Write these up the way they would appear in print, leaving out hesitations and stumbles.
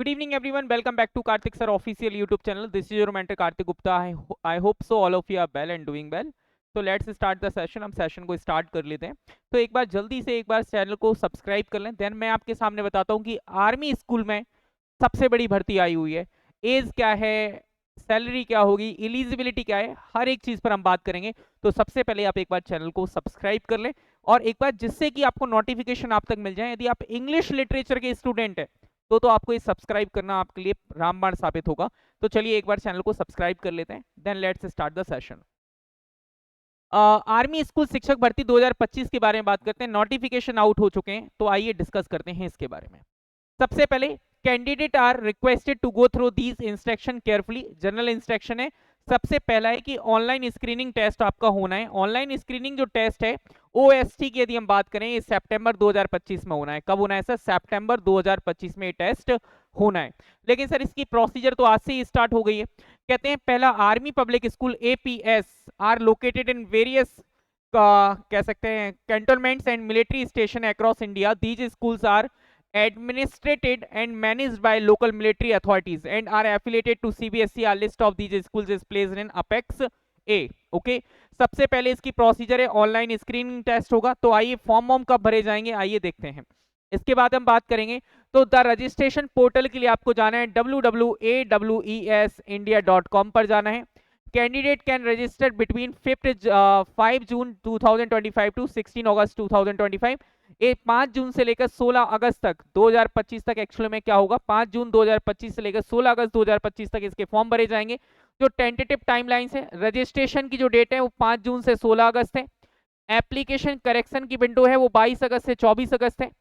Good evening, everyone. Welcome back to Karthik Sir official YouTube channel. This is your mentor Karthik Gupta. I hope so all of you are well and doing well. So let's start the session. हम session को start कर लेते हैं. तो एक बार जल्दी से एक बार चैनल को सब्सक्राइब कर लें. देन मैं आपके सामने बताता हूँ कि आर्मी स्कूल में सबसे बड़ी भर्ती आई हुई है. एज क्या है, सैलरी क्या होगी, एलिजिबिलिटी क्या है, हर एक चीज पर हम बात करेंगे. तो सबसे पहले आप एक बार चैनल को सब्सक्राइब कर लें और एक बार जिससे कि आपको नोटिफिकेशन आप तक मिल जाए. यदि आप इंग्लिश लिटरेचर के स्टूडेंट हैं तो आपको ये सब्सक्राइब करना आपके लिए रामबाण साबित होगा. तो चलिए एक बार चैनल को सब्सक्राइब कर लेते हैं. Then let's start the session. Army school शिक्षक भर्ती 2025 के बारे में बात करते हैं. नोटिफिकेशन आउट हो चुके हैं तो आइए डिस्कस करते हैं इसके बारे में. सबसे पहले candidate are requested to go through these instruction carefully. General instruction है. सबसे पहला है कि ऑनलाइन स्क्रीनिंग टेस्ट आपका होना है. ऑनलाइन स्क्रीनिंग जो टेस्ट है ओएसटी की यदि हम बात करें ये सितंबर 2025 में होना है. कब होना है सर? सितंबर 2025 में टेस्ट होना है. लेकिन सर इसकी प्रोसीजर तो आज से ही स्टार्ट हो गई है. कहते हैं पहला army public school APS are located in various कह सकते हैं cantonments and military station across India. These schools are administrated and managed by local military authorities and are affiliated to CBSE. Our list of these schools is placed in Apex A. Okay. सबसे पहले इसकी procedure है online screening test होगा. तो आइए form कब भरे जाएंगे आइए देखते हैं. इसके बाद हम बात करेंगे तो द रजिस्ट्रेशन पोर्टल के लिए आपको जाना है www.awesindia.com पर जाना है. Candidate can register between 5 June 2025 to 16 August 2025. 5 जून से लेकर 16 अगस्त तक 2025 तक एक्चुअली में क्या होगा 5 जून 2025 से लेकर 16 अगस्त 2025 तक इसके फॉर्म भरे जाएंगे. जो टेंटेटिव टाइमलाइंस है रजिस्ट्रेशन की जो डेट है वो 5 जून से 16 अगस्त है. एप्लीकेशन करेक्शन की विंडो है वो 22 अगस्त से 24 अगस्त है.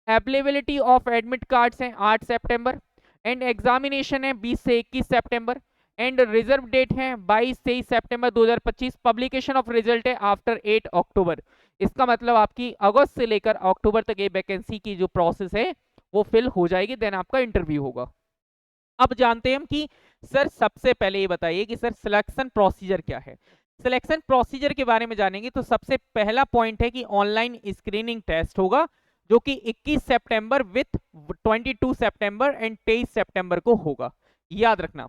अवेलेबिलिटी ऑफ एडमिट कार्ड्स हैं 8 सितंबर एंड एग्जामिनेशन है 20 से 21 सितंबर एंड रिजर्व डेट है 22-23 सितंबर 2025. पब्लिकेशन ऑफ रिजल्ट है आफ्टर 8 अक्टूबर. इसका मतलब आपकी अगस्त से लेकर अक्टूबर तक ये वैकेंसी की जो प्रोसेस है वो फिल हो जाएगी. देन आपका इंटरव्यू होगा. अब जानते हैं हम कि सर सबसे पहले ये बताइए कि सर सिलेक्शन प्रोसीजर क्या है. सिलेक्शन प्रोसीजर के बारे में जानेंगे तो सबसे पहला पॉइंट है कि ऑनलाइन स्क्रीनिंग टेस्ट होगा जो कि 21 सितंबर विथ 22 सितंबर एंड 23 सितंबर को होगा. याद रखना.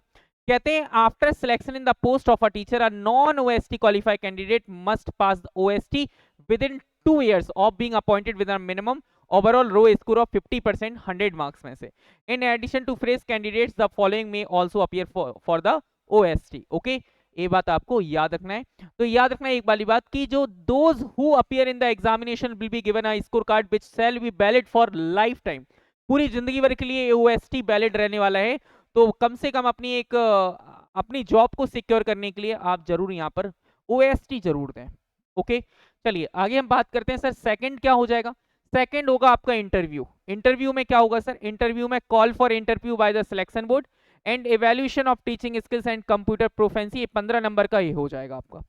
कहते हैं after selection in the post of a teacher a non OST qualified candidate must pass the OST within 2 years of being appointed with a minimum overall raw score of 50% 100 marks में से. In addition to fresh candidates the following may also appear for the OST. Okay, ये बात आपको याद रखना है. तो याद रखना एक वाली बात कि जो those who appear in the examination will be given a score card which shall be valid for life time. पूरी जिंदगी भर के लिए ओएसटी वैलिड रहने वाला है. तो कम से कम अपनी जॉब को सिक्योर करने के लिए आप जरूर यहाँ पर ओएसटी जरूर दें. ओके, चलिए आगे हम बात करते हैं. सर सेकंड क्या हो जाएगा? सेकंड होगा आपका इंटरव्यू. इंटरव्यू में क्या होगा सर? इंटरव्यू में call for interview by the selection board and evaluation of teaching skills and computer proficiency. ये 15 नंबर का ये हो जाएगा आपका.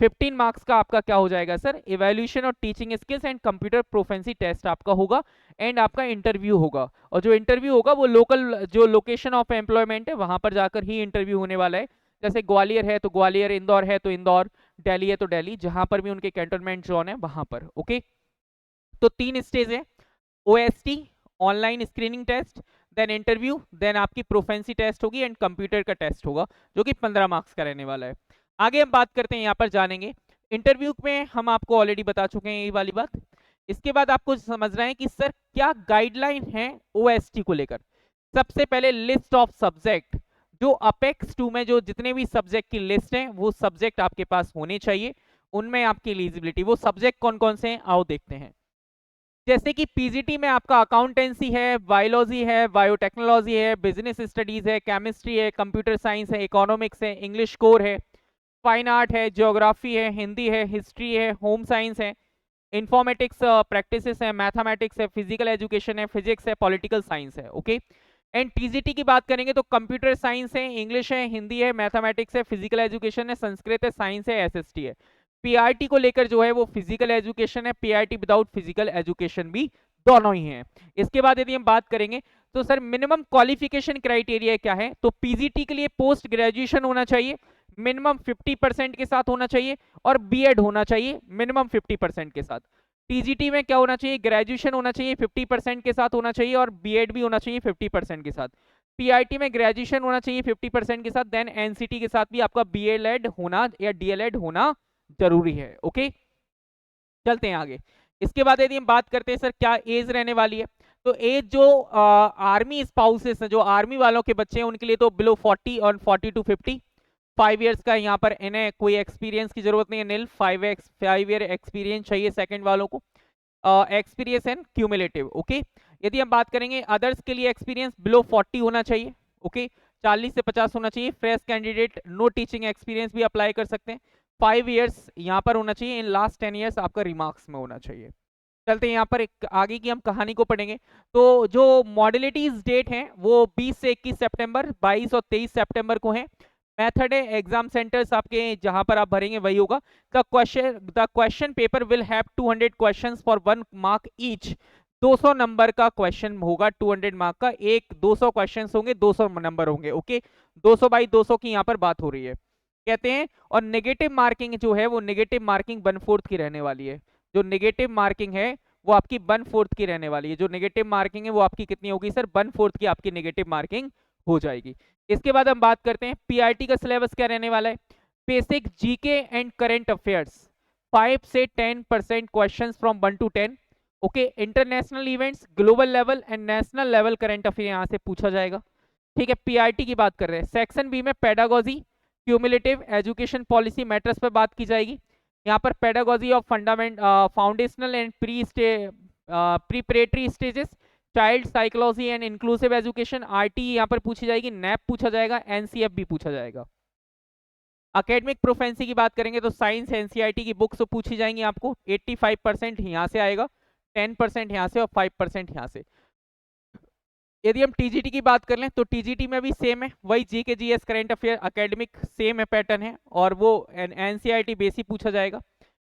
15 मार्क्स का आपका क्या हो जाएगा sir? Evaluation of teaching skills and computer proficiency test आपका होगा एंड आपका इंटरव्यू होगा. और जो इंटरव्यू होगा वो लोकल जो लोकेशन ऑफ एम्प्लॉयमेंट है वहां पर जाकर ही इंटरव्यू होने वाला है. जैसे ग्वालियर है तो ग्वालियर, इंदौर है तो इंदौर, दिल्ली है तो दिल्ली, जहां पर भी उनके कैंटोनमेंट जोन है वहां पर. ओके, तो 3 स्टेज है. OST, online screening test, then interview, then आपकी प्रोफिशिएंसी टेस्ट होगी एंड कंप्यूटर का टेस्ट होगा जो कि 15 मार्क्स का रहने वाला है. आगे हम बात करते हैं, यहाँ पर जानेंगे. इंटरव्यू में हम आपको ऑलरेडी बता चुके हैं ये वाली बात. इसके बाद आपको समझना है कि सर क्या गाइडलाइन है ओएसटी को लेकर. सबसे पहले लिस्ट ऑफ सब्जेक्ट. जो अपेक्स 2 में जो जितने भी सब्जेक्ट की लिस्ट है वो सब्जेक्ट आपके पास होने चाहिए. उनमें आपकी एलिजिबिलिटी, वो सब्जेक्ट कौन कौन से हैं आओ देखते हैं. जैसे कि पीजीटी में आपका अकाउंटेंसी है, बायोलॉजी है, बायोटेक्नोलॉजी है, बिजनेस स्टडीज है, केमिस्ट्री है, कंप्यूटर साइंस है, इकोनॉमिक्स है, इंग्लिश कोर है, फाइन आर्ट है, ज्योग्राफी है, हिंदी है, हिस्ट्री है, होम साइंस है, इंफॉर्मेटिक्स प्रैक्टिसेस है, मैथमेटिक्स है, फिजिकल एजुकेशन है, फिजिक्स है, पॉलिटिकल साइंस है. ओके, एंड टीजीटी की बात करेंगे तो कंप्यूटर साइंस है, इंग्लिश है, हिंदी है, मैथमेटिक्स है, फिजिकल एजुकेशन है, संस्कृत है, साइंस है, एसएसटी है. पीआरटी को लेकर जो है वो फिजिकल एजुकेशन है, पीआरटी विदाउट फिजिकल एजुकेशन भी दोनों ही हैं. इसके बाद यदि हम बात करेंगे तो सर मिनिमम क्वालिफिकेशन क्राइटेरिया क्या है. तो पीजीटी के लिए पोस्ट ग्रेजुएशन होना चाहिए, मिनिमम 50% के साथ होना चाहिए, और बीएड होना चाहिए मिनिमम 50% के साथ. टीजीटी में क्या होना चाहिए? ग्रेजुएशन होना चाहिए 50% के साथ होना चाहिए और बीएड भी होना चाहिए 50% के साथ. पीआईटी में ग्रेजुएशन होना चाहिए 50% के साथ, देन एनसीटी के साथ भी आपका बीएलएड होना या डीएलएड होना जरूरी है। ओके, चलते हैं आगे। इसके बाद यदि हम बात करते हैं सर क्या एज रहने वाली है, तो एज जो आर्मी स्पाउसेस हैं, जो आर्मी वालों के बच्चे हैं, उनके लिए तो बिलो 40 और 40 टू 50 5 ईयर्स का यहाँ पर इन्हें कोई एक्सपीरियंस की जरूरत नहीं है, नील 5 ईयर एक्सपीरियंस चाहिए सेकंड वालों को, एक्सपीरियंस एंड क्यूमुलेटिव। ओके, यदि हम बात करेंगे अदर्स के लिए एक्सपीरियंस बिलो 40 होना चाहिए। ओके, 40 से 50 होना चाहिए। Fresh candidate no teaching experience भी अप्लाई कर सकते हैं। 5 ईयर्स यहाँ पर होना चाहिए, इन लास्ट 10 ईयर्स आपका रिमार्क्स में होना चाहिए। चलते हैं यहाँ पर एक आगे की हम कहानी को पढ़ेंगे। तो जो मॉडलिटीज डेट हैं वो 20 से 21 सितंबर, 22 और 23 सितंबर को हैं। मेथड है एग्जाम सेंटर्स आपके जहां पर आप भरेंगे वही होगा। The question paper will have 200 questions for 1 mark each. 200 number का क्वेश्चन होगा, 200 मार्क का, एक 200 क्वेश्चंस होंगे, 200 नंबर होंगे। ओके, 200 बाई 200 की यहाँ पर बात हो रही है कहते हैं। और नेगेटिव मार्किंग जो है वो नेगेटिव मार्किंग 1/4 की रहने वाली है। जो नेगेटिव मार्किंग है वो आपकी 1/4 की रहने वाली है। जो नेगेटिव मार्किंग है वो आपकी कितनी होगी सर, 1/4 की आपकी नेगेटिव मार्किंग हो जाएगी। इसके बाद हम बात करते हैं पीआईटी का सिलेबस क्या रहने वाला है। Basic GK and current affairs 5 से 10% questions from 1 to 10। Okay, international events, global level and national level current affair यहाँ से पूछा जाएगा। ठीक है, पीआईटी की बात कर रहे हैं। सेक्शन बी में pedagogy, cumulative, education policy matters पर बात की जाएगी। यहाँ पर pedagogy of fundament foundational and preparatory stages, child psychology and inclusive education, RT यहाँ पर पूछी जाएगी, नैप पूछा जाएगा, एनसीएफ भी पूछा जाएगा। अकेडमिक प्रोफेंसी की बात करेंगे तो साइंस एनसीईआरटी की बुक्स पूछी जाएंगी आपको। 85% यहाँ से आएगा, 10% यहाँ से और 5% यहाँ से। यदि हम टीजीटी की बात कर लें तो टीजीटी में भी सेम है, वही GK GS current affair academic same है पैटर्न है, और वो एनसीईआरटी बेस ही पूछा जाएगा।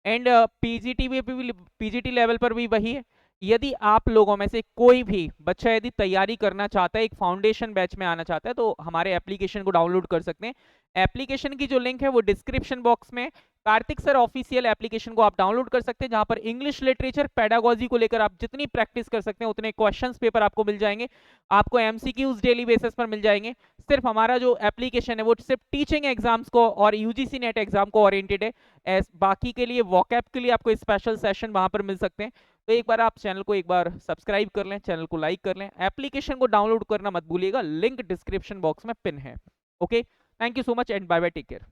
एंड पीजीटी लेवल पर भी वही है। यदि आप लोगों में से कोई भी बच्चा यदि तैयारी करना चाहता है, एक फाउंडेशन बैच में आना चाहता है, तो हमारे एप्लीकेशन को डाउनलोड कर सकते हैं। एप्लीकेशन की जो लिंक है वो डिस्क्रिप्शन बॉक्स में, कार्तिक सर ऑफिशियल एप्लीकेशन को आप डाउनलोड कर सकते हैं, जहां पर इंग्लिश लिटरेचर पेडागोजी को लेकर आप जितनी प्रैक्टिस कर सकते हैं उतने क्वेश्चंस पेपर आपको मिल जाएंगे। आपको एमसीक्यूज डेली बेसिस पर मिल जाएंगे। सिर्फ हमारा जो एप्लीकेशन है वो सिर्फ टीचिंग एग्जाम्स को और यूजीसी नेट एग्जाम को ओरिएंटेड है। बाकी के लिए वॉकैब के लिए आपको स्पेशल सेशन वहां पर मिल सकते हैं। तो एक बार आप चैनल को एक बार सब्सक्राइब कर लें, चैनल को लाइक कर लें, एप्लीकेशन को डाउनलोड करना मत भूलिएगा, लिंक डिस्क्रिप्शन बॉक्स में पिन है। Okay, thank you so much and bye bye, take care.